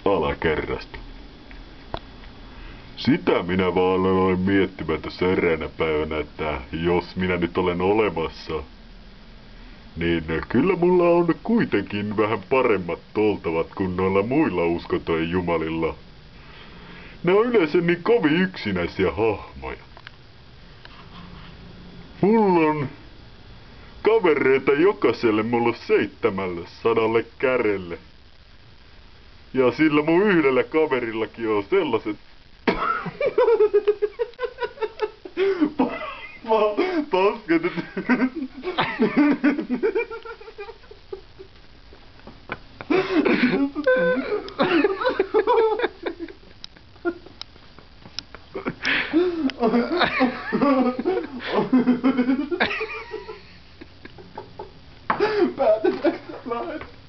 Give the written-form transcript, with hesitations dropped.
alakerrasta. Sitä minä vaan olen miettimään tässä eräänä päivänä, että jos minä nyt olen olemassa, niin kyllä mulla on kuitenkin vähän paremmat oltavat kuin noilla muilla uskontojen jumalilla. Ne on yleensä niin kovin yksinäisiä hahmoja. Mulla on kavereita jokaiselle mulla 700 kärelle. Ja sillä mun yhdellä kaverillakin on sellaiset pasket. Päätetäänkö tällä?